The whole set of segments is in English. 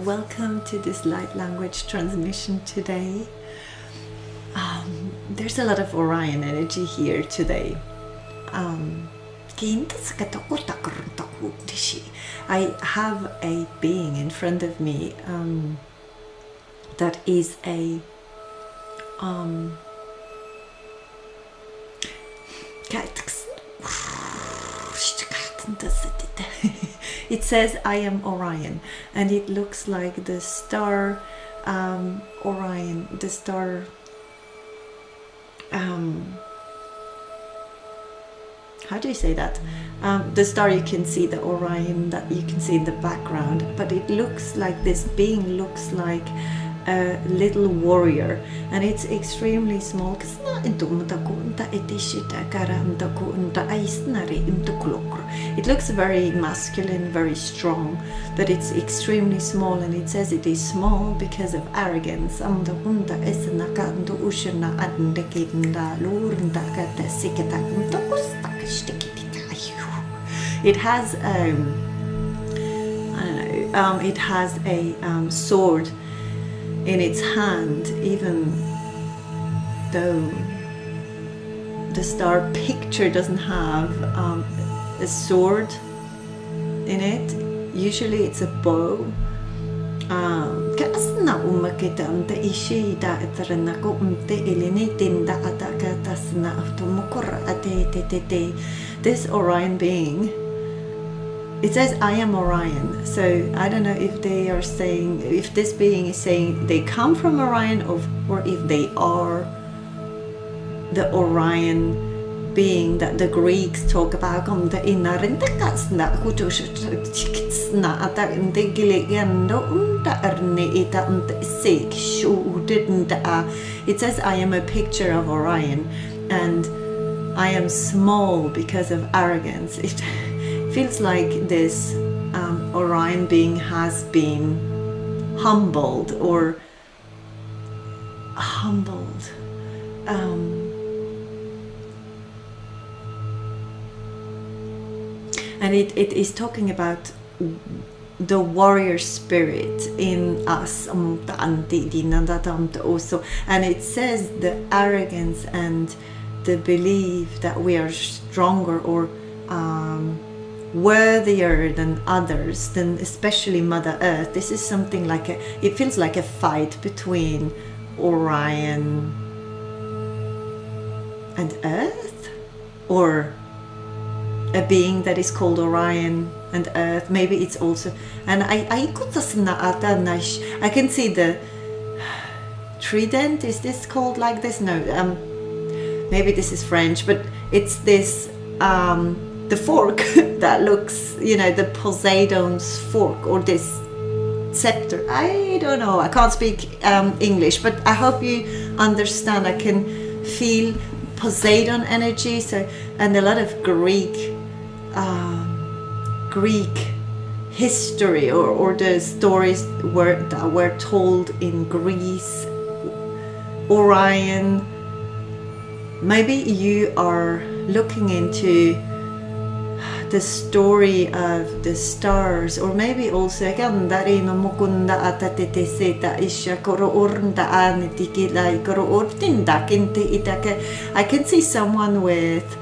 Welcome to this light language transmission today. There's a lot of Orion energy here today. I have a being in front of me that is a it says I am Orion, and it looks like the star Orion, the star how do you say that? The star you can see, the Orion that you can see in the background, but it looks like this being looks like a little warrior, and it's extremely small. It looks very masculine, very strong, but it's extremely small, and it says it is small because of arrogance. It has I don't know, it has a sword in its hand, even though the star picture doesn't have a sword in it. Usually it's a bow. This Orion being, it says I am Orion, so I don't know if they are saying, if this being is saying they come from Orion, or if they are the Orion being that the Greeks talk about. It says I am a picture of Orion, and I am small because of arrogance. It feels like this Orion being has been humbled, and it is talking about the warrior spirit in us also, and it says the arrogance and the belief that we are stronger or worthier than others, than especially Mother Earth. This is something like it feels like a fight between Orion and Earth, or a being that is called Orion and Earth. Maybe it's also, and I can see the trident. Is this called like this? No, maybe this is French, but it's this the fork that looks, the Poseidon's fork, or this scepter. I don't know, I can't speak English, but I hope you understand. I can feel Poseidon energy, and a lot of Greek history, or the stories that were told in Greece. Orion, maybe you are looking into the story of the stars, or maybe also I can see someone with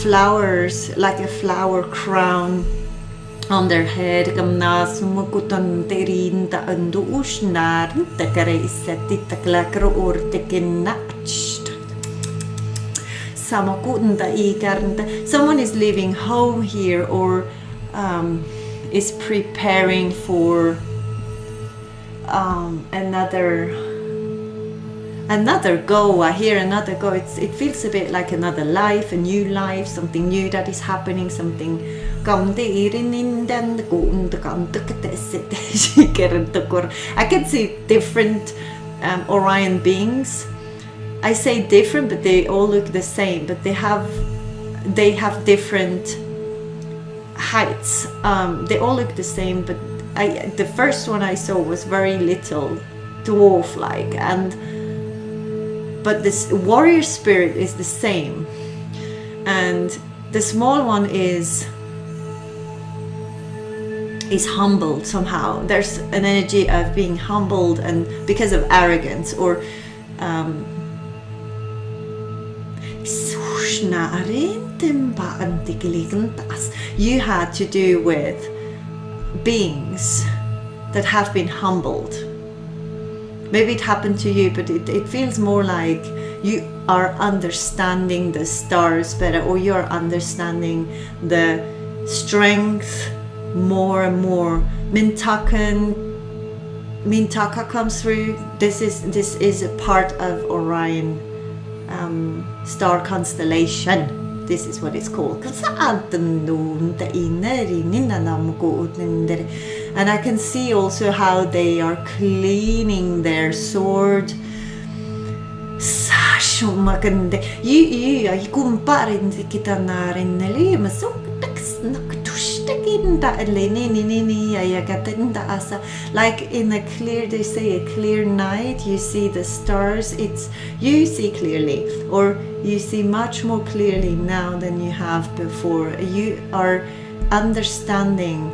flowers, like a flower crown on their head. Someone is leaving home here, or is preparing for another go. I hear another go. It feels a bit like another life, a new life, something new that is happening, something. I can see different Orion beings. I say different, but they all look the same, but they have different heights. They all look the same, but the first one I saw was very little, dwarf-like, but this warrior spirit is the same, and the small one is humbled somehow. There's an energy of being humbled, and because of arrogance, or you had to do with beings that have been humbled. Maybe it happened to you, but it feels more like you are understanding the stars better, or you're understanding the strength more and more. Mintaka comes through. This is a part of Orion star constellation. This is what it's called. And I can see also how they are cleaning their sword. Like in a clear, they say a clear night, you see the stars. You see clearly, or you see much more clearly now than you have before. You are understanding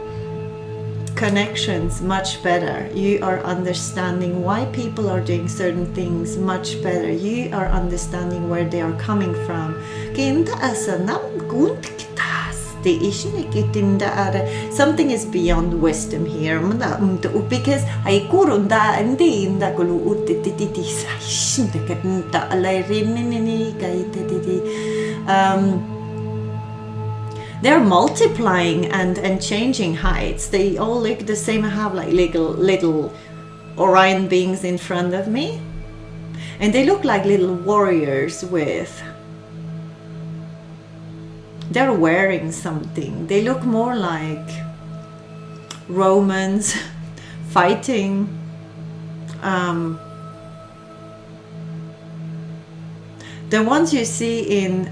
connections much better. You are understanding why people are doing certain things much better. You are understanding where they are coming from. Something is beyond wisdom here, because they're multiplying and changing heights. They all look the same. I have like little Orion beings in front of me, and they look like little warriors they're wearing something. They look more like Romans fighting. The ones you see in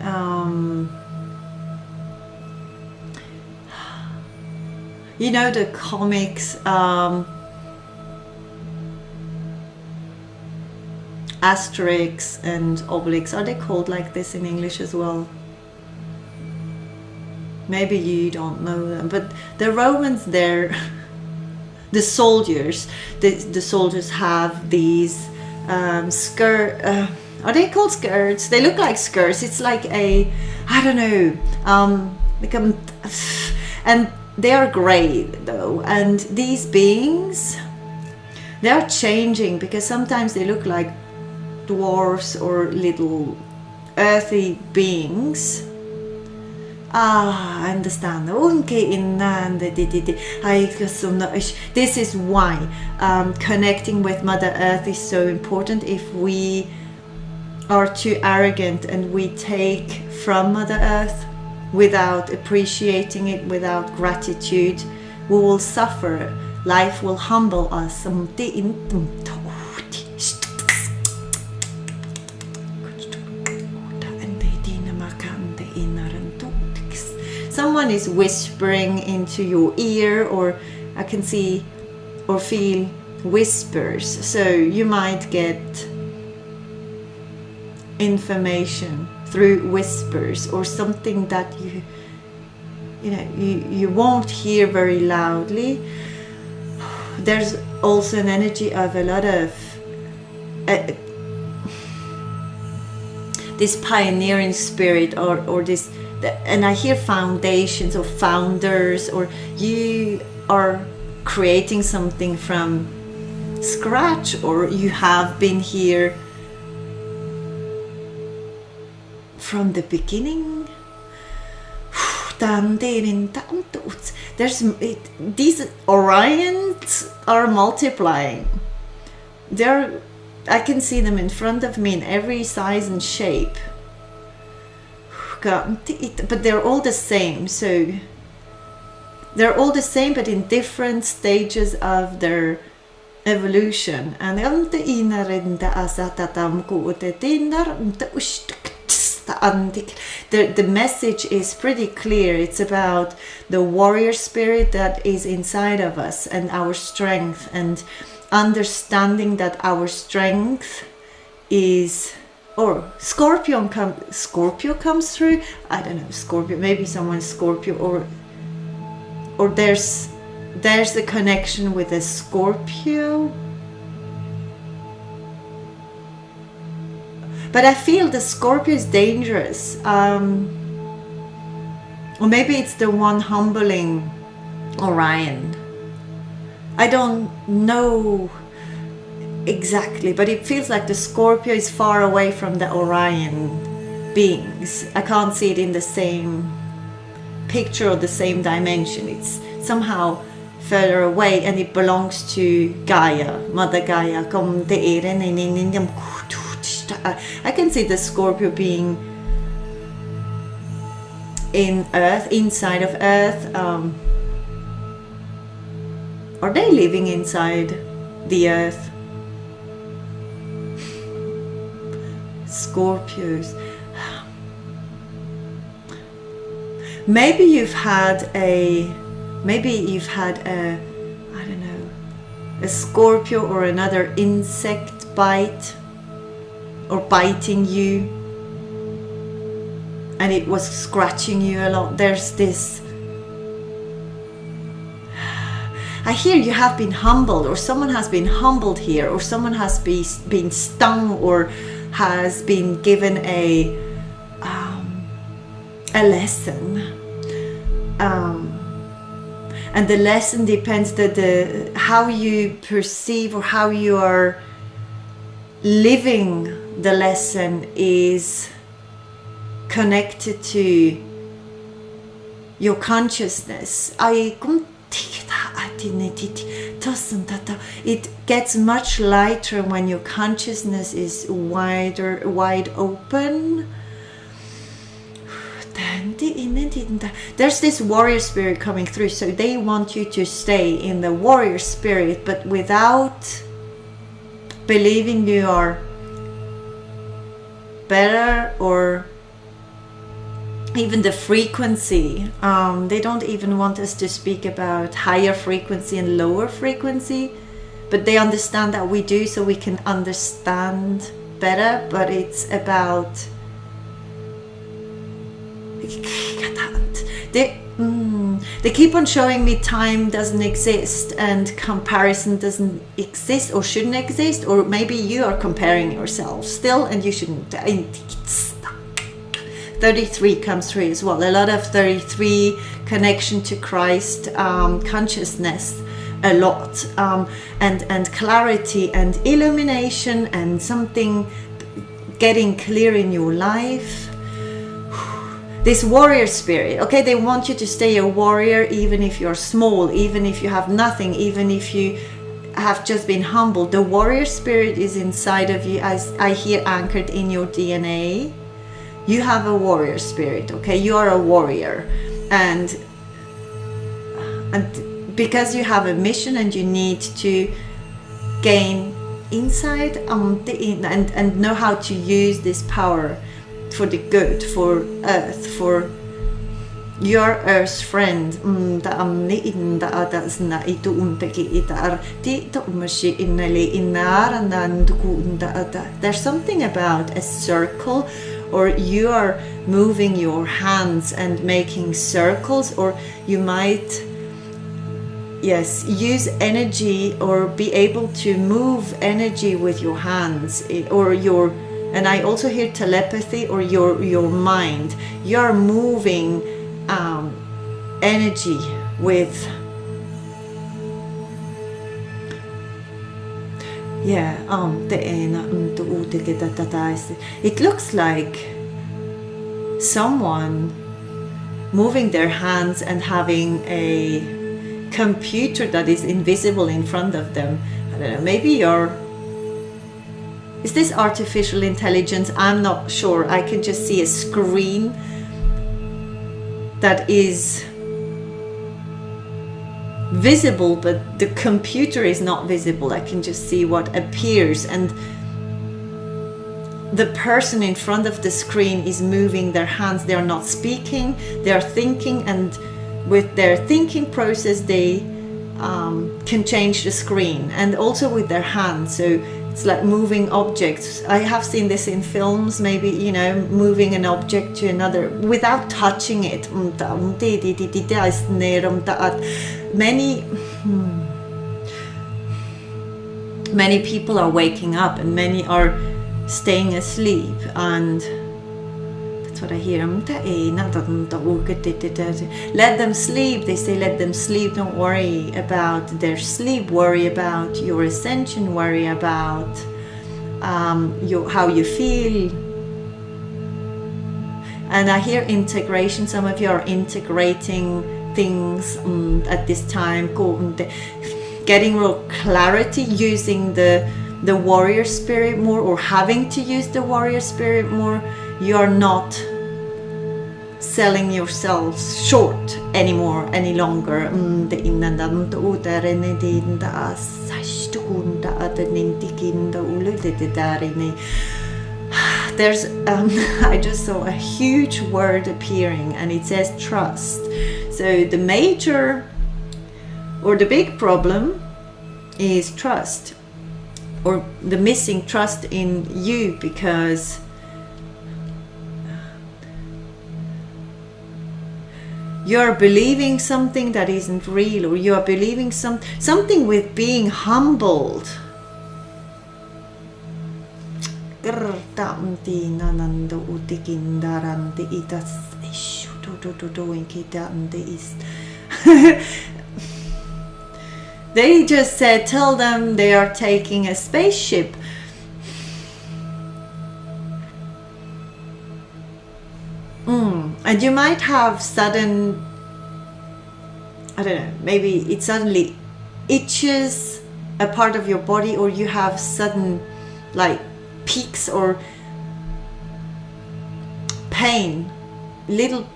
you know, the comics, Asterix and Obelix, are they called like this in English as well? Maybe you don't know them, but the Romans, the soldiers have these are they called skirts? They look like skirts. It's like I don't know, and they are gray though, and these beings, they are changing, because sometimes they look like dwarfs or little earthy beings. I understand. This is why connecting with Mother Earth is so important. If we are too arrogant and we take from Mother Earth without appreciating it, without gratitude, we will suffer. Life will humble us. Someone is whispering into your ear, or I can see or feel whispers, so you might get information through whispers, or something that you won't hear very loudly. There's also an energy of a lot of this pioneering spirit, or this, and I hear foundations or founders, or you are creating something from scratch, or you have been here from the beginning. These Orions are multiplying. I can see them in front of me in every size and shape. But they're all the same. So they're all the same, but in different stages of their evolution. And The message is pretty clear. It's about the warrior spirit that is inside of us and our strength, and understanding that our strength is, or Scorpio comes through. I don't know, Scorpio, maybe someone's Scorpio, or there's the connection with a Scorpio. But I feel the Scorpio is dangerous. Or maybe it's the one humbling Orion. I don't know exactly, but it feels like the Scorpio is far away from the Orion beings. I can't see it in the same picture or the same dimension. It's somehow further away, and it belongs to Gaia, Mother Gaia. I can see the Scorpio being in Earth, inside of Earth. Are they living inside the Earth? Scorpios. Maybe you've had a, I don't know, a Scorpio or another insect bite, or biting you, and it was scratching you a lot. There's this, I hear you have been humbled, or someone has been humbled here, or someone has been stung, or has been given a lesson, and the lesson depends the how you perceive or how you are living the lesson is connected to your consciousness. It gets much lighter when your consciousness is wide open. There's this warrior spirit coming through, so they want you to stay in the warrior spirit, but without believing you are better, or even the frequency. They don't even want us to speak about higher frequency and lower frequency, but they understand that we do, so we can understand better. But it's about they keep on showing me time doesn't exist and comparison doesn't exist or shouldn't exist, or maybe you are comparing yourself still and you shouldn't. 33 comes through as well. A lot of 33 connection to Christ consciousness, a lot, and clarity and illumination and something getting clear in your life. This warrior spirit, okay, they want you to stay a warrior even if you're small, even if you have nothing, even if you have just been humbled. The warrior spirit is inside of you. I hear anchored in your DNA. You have a warrior spirit, okay? You are a warrior, and because you have a mission and you need to gain insight and know how to use this power for the good, for Earth, for your Earth's friend. There's something about a circle, or you are moving your hands and making circles, or you might, yes, use energy or be able to move energy with your hands, or your, and I also hear telepathy, or your mind. You're moving energy with, yeah, it looks like someone moving their hands and having a computer that is invisible in front of them. I don't know, maybe is this artificial intelligence? I'm not sure. I can just see a screen that is visible, but the computer is not visible. I can just see what appears, and the person in front of the screen is moving their hands. They are not speaking, they are thinking, and with their thinking process they can change the screen, and also with their hands. So it's like moving objects. I have seen this in films, maybe, you know, moving an object to another without touching it. Many people are waking up and many are staying asleep, and that's what I hear. Let them sleep. They say let them sleep. Don't worry about their sleep. Worry about your ascension. Worry about how you feel. And I hear integration. Some of you are integrating things at this time, getting real clarity, using the warrior spirit more, or having to use the warrior spirit more. You are not selling yourselves short anymore, any longer. There's I just saw a huge word appearing, and it says trust. So the major or the big problem is trust, or the missing trust in you, because you're believing something that isn't real, or you're believing something with being humbled. They just said, tell them they are taking a spaceship. And you might have sudden, I don't know, maybe it suddenly itches a part of your body, or you have sudden like peaks or pain, little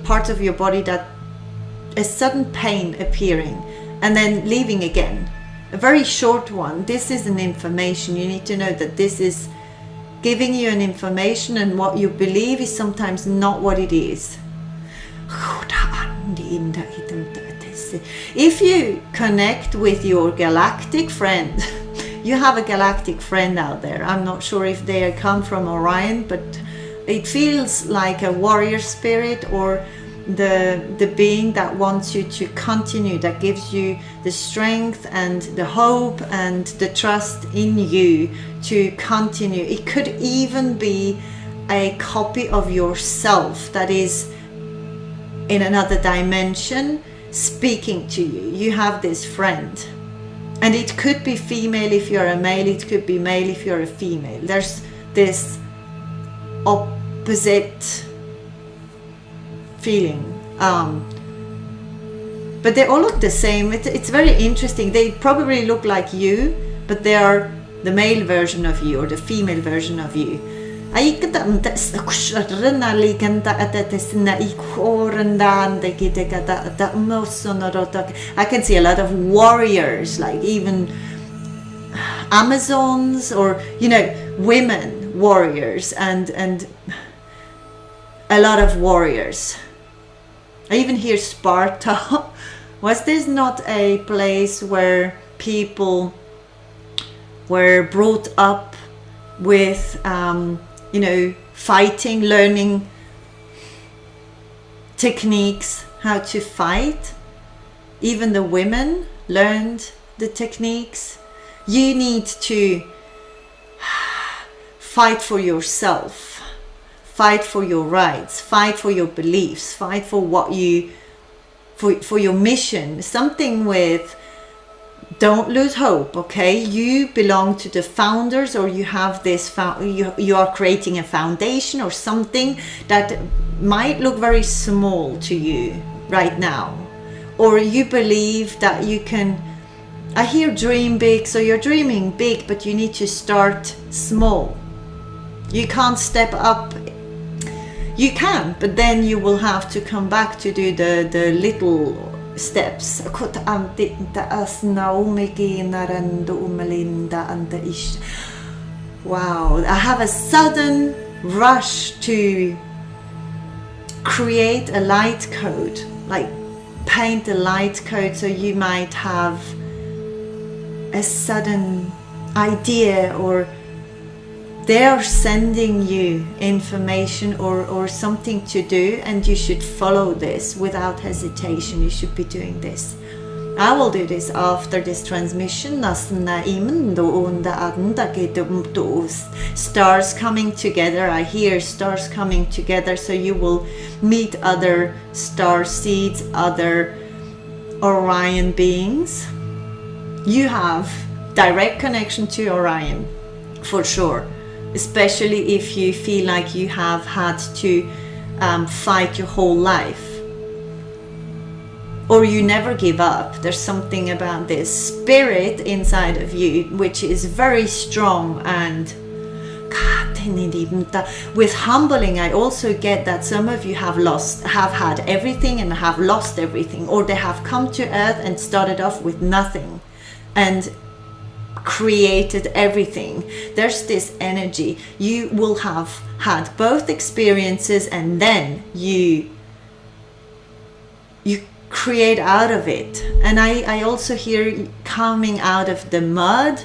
parts of your body, that a sudden pain appearing and then leaving again, a very short one. This is an information. You need to know that this is giving you an information, and what you believe is sometimes not what it is. If you connect with your galactic friend, you have a galactic friend out there. I'm not sure if they come from Orion, but it feels like a warrior spirit, or the being that wants you to continue, that gives you the strength and the hope and the trust in you to continue. It could even be a copy of yourself that is in another dimension speaking to you. You have this friend, and it could be female if you're a male, it could be male if you're a female. There's this opposite feeling, but they all look the same. It's very interesting. They probably look like you, but they are the male version of you, or the female version of you. I can see a lot of warriors, like even Amazons, or women warriors, and a lot of warriors. I even hear Sparta. Was this not a place where people were brought up with fighting, learning techniques, how to fight? Even the women learned the techniques. You need to fight for yourself. Fight for your rights, fight for your beliefs, fight for what for your mission. Something with, don't lose hope, okay? You belong to the founders, or you have this, you are creating a foundation or something that might look very small to you right now. Or you believe that you can, I hear dream big, so you're dreaming big, but you need to start small. You can't step up. You can, but then you will have to come back to do the little steps. Wow, I have a sudden rush to create a light code, like paint a light code, so you might have a sudden idea, or they are sending you information or something to do, and you should follow this without hesitation. You should be doing this. I will do this after this transmission. Stars coming together. I hear stars coming together, so you will meet other star seeds, other Orion beings. You have direct connection to Orion, for sure. Especially if you feel like you have had to fight your whole life. Or you never give up. There's something about this spirit inside of you which is very strong. And with humbling, I also get that some of you have had everything and have lost everything, or they have come to earth and started off with nothing and created everything. There's this energy. You will have had both experiences, and then you create out of it. And I also hear coming out of the mud,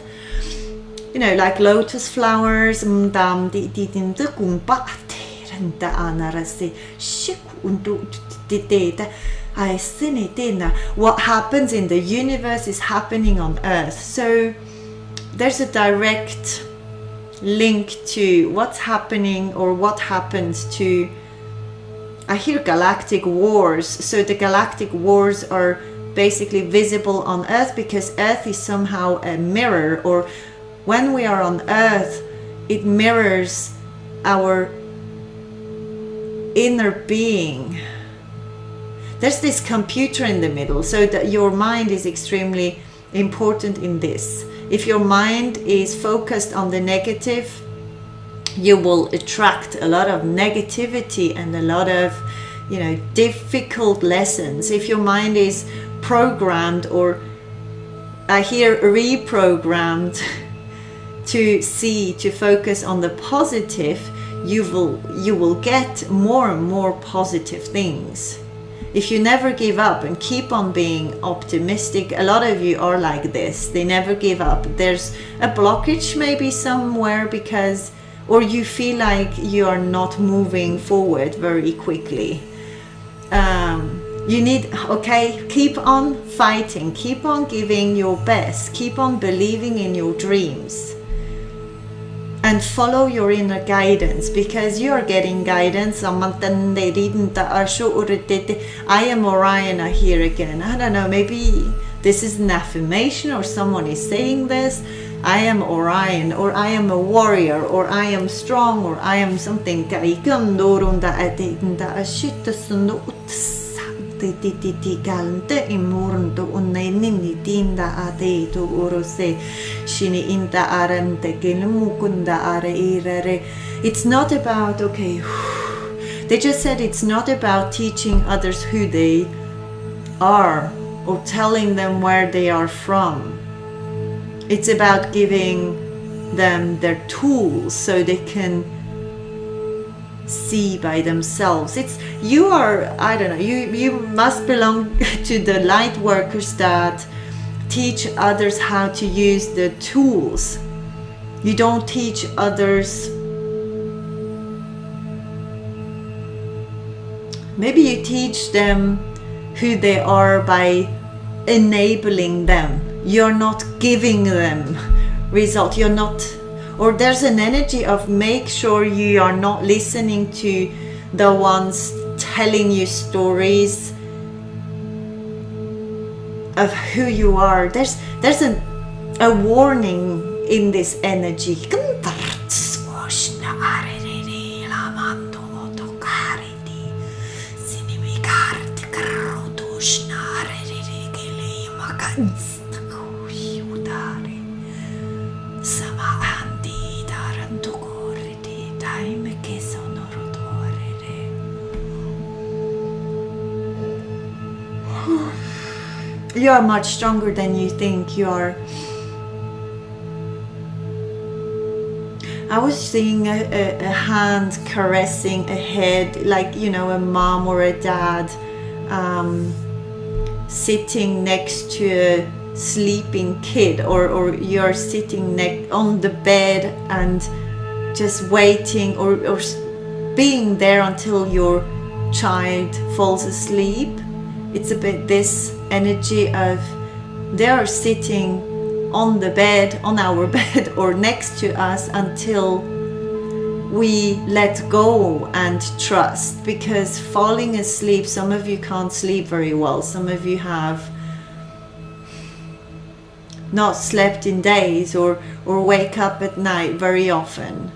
you know, like lotus flowers. What happens in the universe is happening on earth. So there's a direct link to what's happening, or what happens to, I hear galactic wars. So the galactic wars are basically visible on Earth, because Earth is somehow a mirror, or when we are on Earth, it mirrors our inner being. There's this computer in the middle, so that your mind is extremely important in this. If your mind is focused on the negative, you will attract a lot of negativity and a lot of, you know, difficult lessons. If your mind is programmed, or I hear reprogrammed, to focus on the positive, you will get more and more positive things. If you never give up and keep on being optimistic, a lot of you are like this. They never give up. There's a blockage maybe somewhere, because, or you feel like you are not moving forward very quickly. You need, okay, keep on fighting, keep on giving your best, keep on believing in your dreams, and follow your inner guidance, because you are getting guidance. I am Orion, I hear again. I don't know, maybe this is an affirmation, or someone is saying this. I am Orion, or I am a warrior, or I am strong, or I am something. It's not about, okay, they just said it's not about teaching others who they are, or telling them where they are from. It's about giving them their tools so they can see by themselves. It's, you are, I don't know, you must belong to the light workers that teach others how to use the tools. You don't teach others. Maybe you teach them who they are by enabling them. You're not giving them result. You're not, or there's an energy of make sure you are not listening to the ones telling you stories of who you are. There's a warning in this energy. You are much stronger than you think you are. I was seeing a hand caressing a head, like, you know, a mom or a dad sitting next to a sleeping kid, or you're sitting on the bed and just waiting or being there until your child falls asleep. It's a bit this energy of they are sitting on the bed, on our bed, or next to us until we let go and trust. Because falling asleep, some of you can't sleep very well, some of you have not slept in days, or wake up at night very often.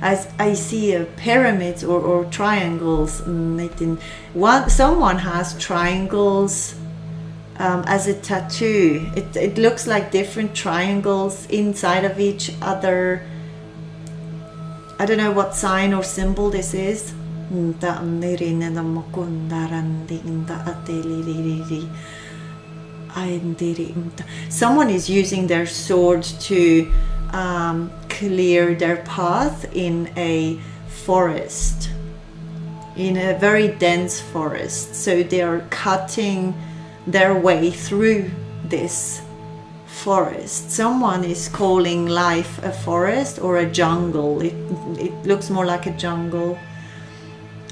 As I see pyramids or triangles, someone has triangles as a tattoo. It looks like different triangles inside of each other. I don't know what sign or symbol this is. Someone is using their sword to clear their path in a forest, in a very dense forest. So they are cutting their way through this forest. Someone is calling life a forest or a jungle. It looks more like a jungle.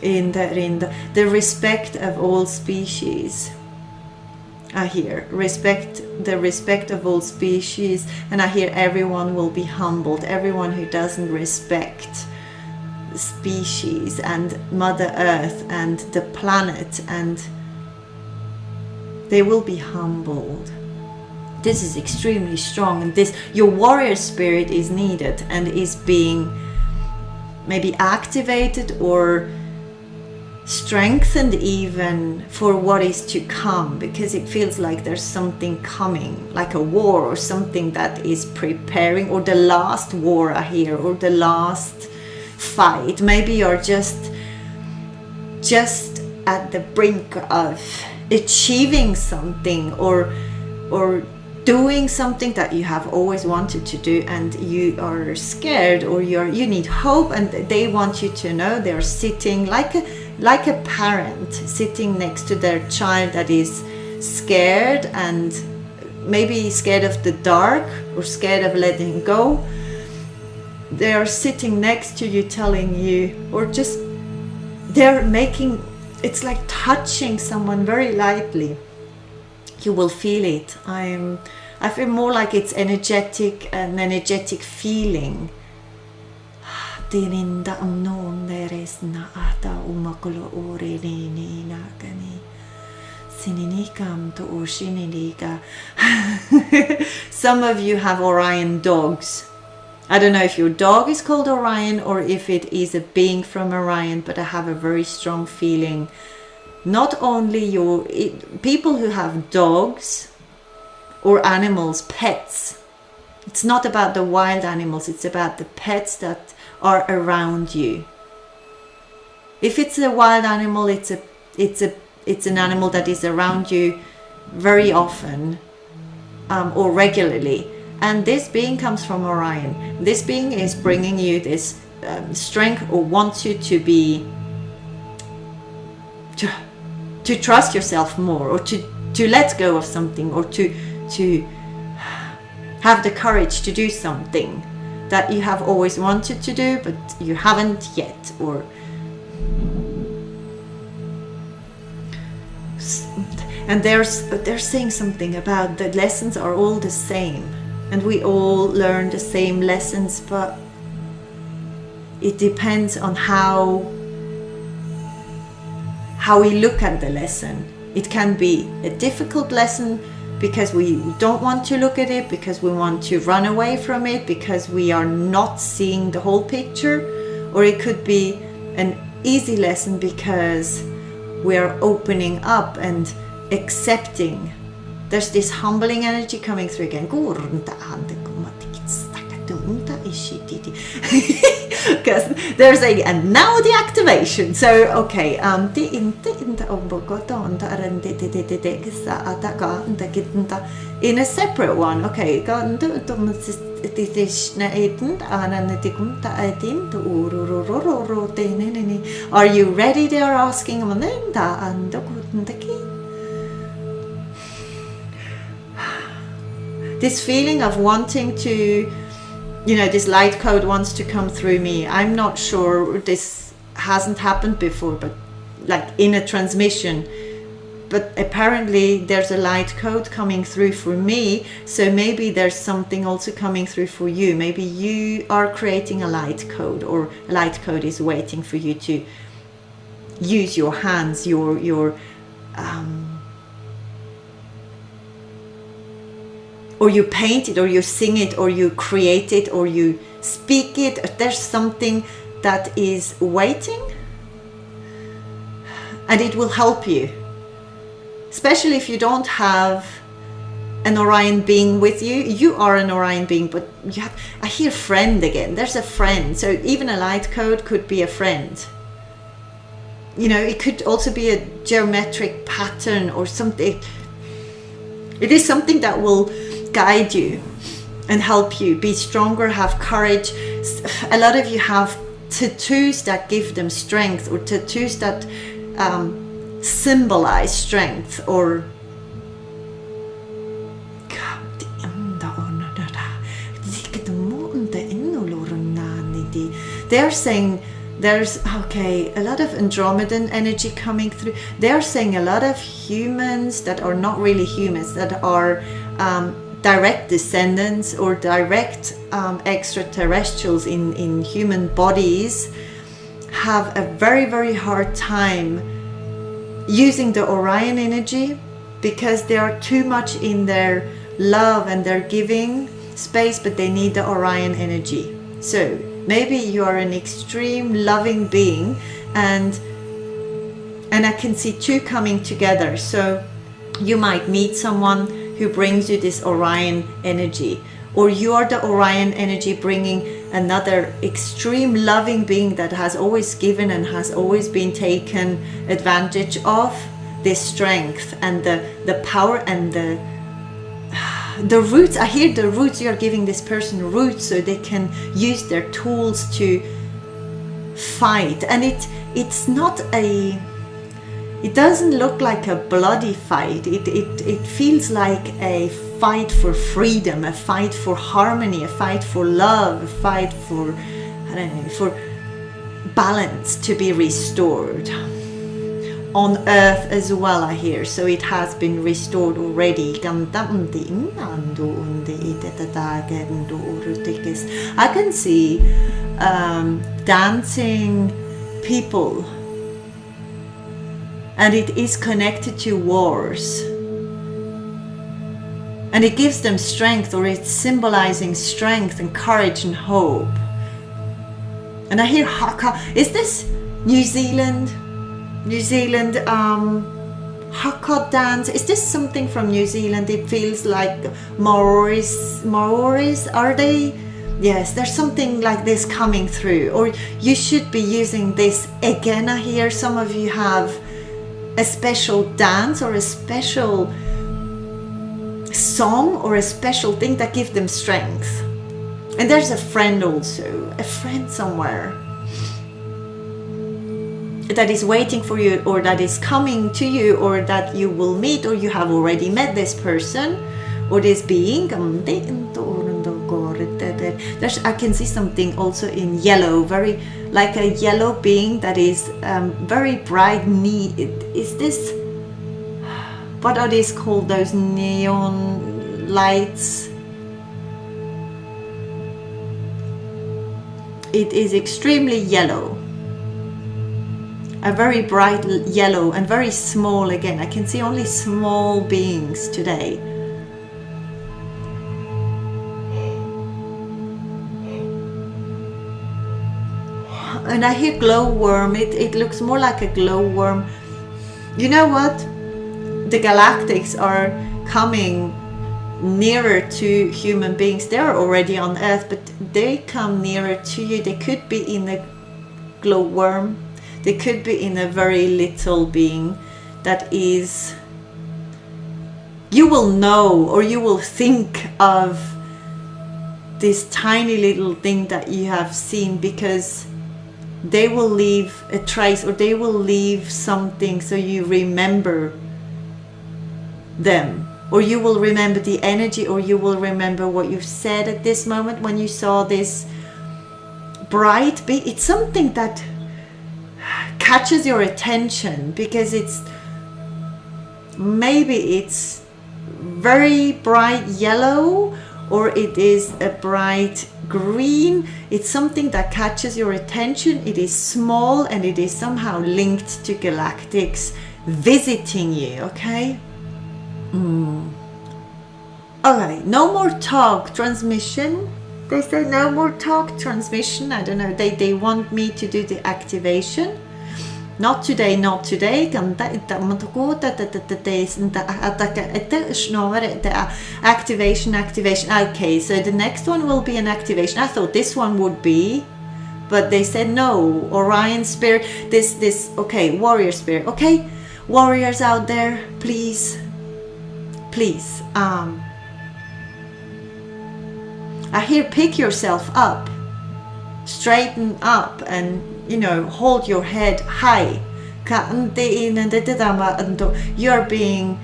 In the respect of all species. I hear the respect of all species, and I hear everyone will be humbled. Everyone who doesn't respect species and Mother Earth and the planet, and they will be humbled. This is extremely strong, and your warrior spirit is needed and is being maybe activated or strengthened even for what is to come, because it feels like there's something coming, like a war or something that is preparing, or the last war I hear, or the last fight. Maybe you're just at the brink of achieving something, or doing something that you have always wanted to do, and you are scared, or you need hope, and they want you to know. They're sitting like a parent sitting next to their child that is scared, and maybe scared of the dark or scared of letting go. They are sitting next to you, telling you, or just they're making, it's like touching someone very lightly. You will feel it. I feel more like it's energetic, an energetic feeling. Some of you have Orion dogs. I don't know if your dog is called Orion or if it is a being from Orion, but I have a very strong feeling. Not only people who have dogs or animals, pets. It's not about the wild animals, it's about the pets that are around you. If it's a wild animal, it's an animal that is around you very often or regularly. And this being comes from Orion. This being is bringing you this strength, or wants you to trust yourself more, or to let go of something, or to have the courage to do something that you have always wanted to do but you haven't yet. Or and they're saying something about the lessons are all the same, and we all learn the same lessons, but it depends on how we look at the lesson. It can be a difficult lesson because we don't want to look at it, because we want to run away from it, because we are not seeing the whole picture. Or it could be an easy lesson because we are opening up and accepting. There's this humbling energy coming through again. because they're saying, and now the activation. So okay, in a separate one. Okay, are you ready? They are asking. This feeling of wanting to, this light code wants to come through me. I'm not sure, this hasn't happened before, but like in a transmission. But apparently there's a light code coming through for me. So maybe there's something also coming through for you. Maybe you are creating a light code, or a light code is waiting for you to use your hands, or you paint it, or you sing it, or you create it, or you speak it. There's something that is waiting, and it will help you. Especially if you don't have an Orion being with you. You are an Orion being, but I hear friend again. There's a friend. So even a light code could be a friend. It could also be a geometric pattern or something. It is something that will guide you and help you be stronger, have courage. A lot of you have tattoos that give them strength, or tattoos that symbolize strength, or they're saying there's a lot of Andromedan energy coming through. They're saying a lot of humans that are not really humans, that are direct descendants or direct extraterrestrials in human bodies, have a very, very hard time using the Orion energy, because they are too much in their love and their giving space, but they need the Orion energy. So maybe you are an extreme loving being, and I can see two coming together. So you might meet someone who brings you this Orion energy, or you are the Orion energy bringing another extreme loving being that has always given and has always been taken advantage of, this strength and the power and the roots. I hear the roots. You're giving this person roots so they can use their tools to fight. And it's not it doesn't look like a bloody fight. It feels like a fight for freedom, a fight for harmony, a fight for love, a fight for, for balance to be restored on earth as well, I hear. So it has been restored already. I can see dancing people, and it is connected to wars, and it gives them strength, or it's symbolizing strength and courage and hope. And I hear haka. Is this New Zealand haka dance? Is this something from New Zealand? It feels like Maoris, are they? Yes, there's something like this coming through. Or you should be using this again. I hear some of you have a special dance or a special song or a special thing that gives them strength. And there's a friend also, a friend somewhere that is waiting for you, or that is coming to you, or that you will meet, or you have already met this person or this being. I can see something also in yellow, very like a yellow being that is very bright. Is this, what are these called, those neon lights? It is extremely yellow, a very bright yellow, and very small again. I can see only small beings today. And I hear glowworm. It looks more like a glowworm. You know what? The galactics are coming nearer to human beings. They're already on earth, but they come nearer to you. They could be in a glowworm, they could be in a very little being that is, you will know, or you will think of this tiny little thing that you have seen, because they will leave a trace, or they will leave something so you remember them, or you will remember the energy, or you will remember what you said at this moment when you saw this bright being. It's something that catches your attention, because it's very bright yellow, or it is a bright green. It's something that catches your attention. It is small, and it is somehow linked to galactics visiting you. Okay. Okay, no more talk, transmission. They say no more talk, transmission. I don't know, they want me to do the activation. Not today, not today. Activation. Okay, so the next one will be an activation. I thought this one would be, but they said no. Orion spirit, this, okay, warrior spirit. Okay, warriors out there, please, I hear pick yourself up, straighten up, and hold your head high. You're being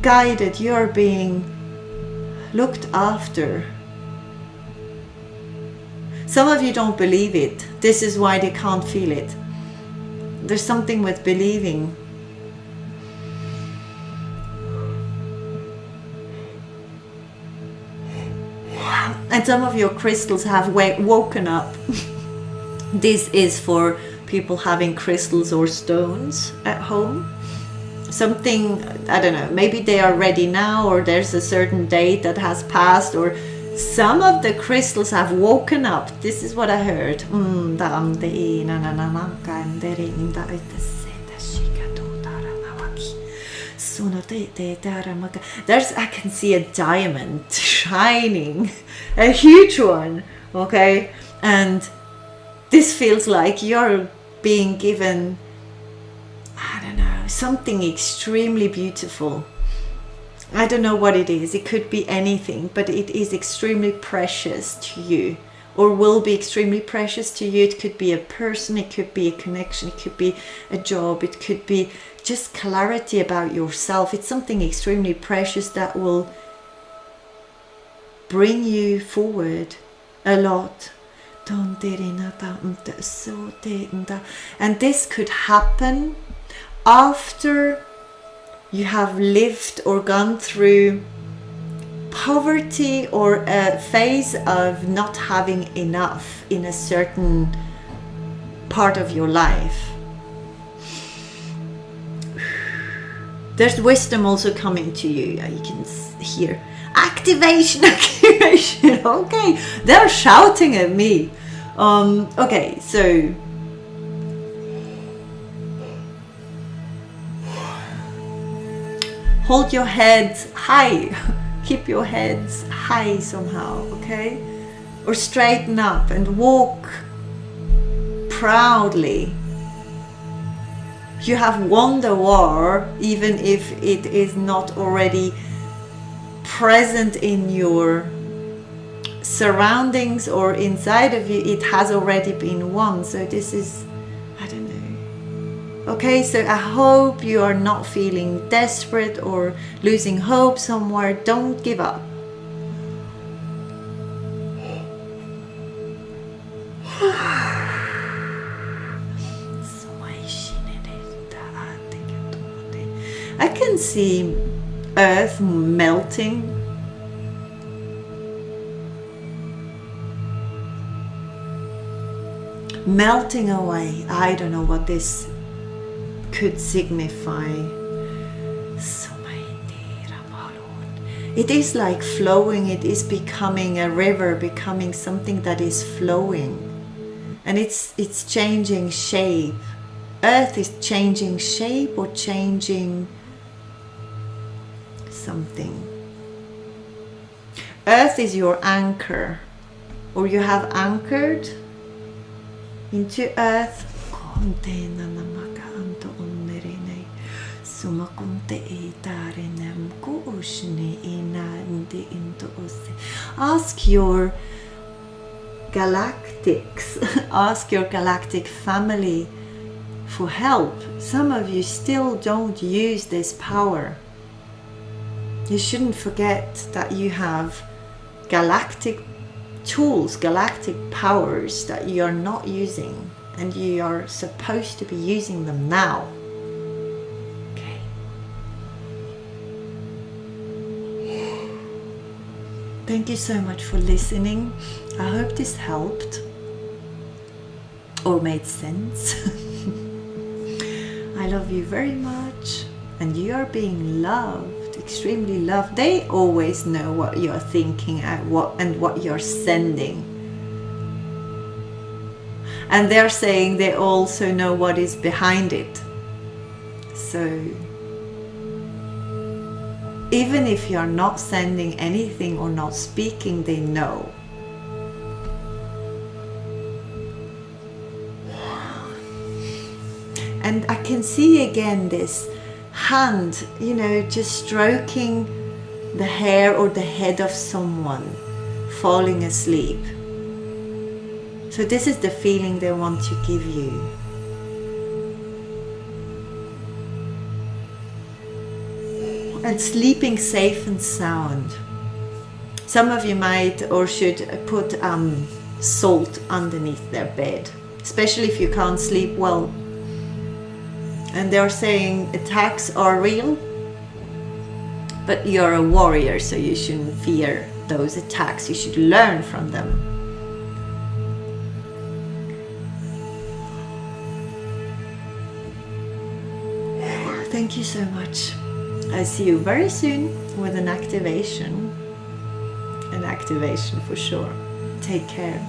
guided, you're being looked after. Some of you don't believe it. This is why they can't feel it. There's something with believing. And some of your crystals have woken up. This is for people having crystals or stones at home. Something, I don't know, maybe they are ready now, or there's a certain date that has passed, or some of the crystals have woken up. This is what I heard. I can see a diamond shining, a huge one, okay? And this feels like you're being given, I don't know, something extremely beautiful. I don't know what it is. It could be anything, but it is extremely precious to you, or will be extremely precious to you. It could be a person, it could be a connection, it could be a job, it could be just clarity about yourself. It's something extremely precious that will bring you forward a lot. And this could happen after you have lived or gone through poverty, or a phase of not having enough in a certain part of your life. There's wisdom also coming to you. You can hear activation. Okay, they're shouting at me. Okay, so hold your heads high. Keep your heads high somehow, okay? Or straighten up and walk proudly. You have won the war, even if it is not already present in your surroundings or inside of you. It has already been won. So this is, I don't know. Okay, so I hope you are not feeling desperate or losing hope somewhere. Don't give up. I can see earth melting. Melting away. I don't know what this could signify. It is like flowing. It is becoming a river, becoming something that is flowing. And it's changing shape. Earth is changing shape or changing something. Earth is your anchor, or you have anchored into Earth. Ask your galactics, ask your galactic family for help. Some of you still don't use this power. You shouldn't forget that you have galactic tools, galactic powers that you are not using, and you are supposed to be using them now. Okay. Thank you so much for listening. I hope this helped or made sense. I love you very much, and you are being loved, extremely loved. They always know what you're thinking and what you're sending. And they're saying they also know what is behind it. So even if you're not sending anything or not speaking, they know. And I can see again this hand, you know, just stroking the hair or the head of someone falling asleep. So this is the feeling they want to give you. And sleeping safe and sound. Some of you might or should put salt underneath their bed, especially if you can't sleep well. And they're saying attacks are real, but you're a warrior, so you shouldn't fear those attacks. You should learn from them. Thank you so much. I'll see you very soon with an activation. An activation for sure. Take care.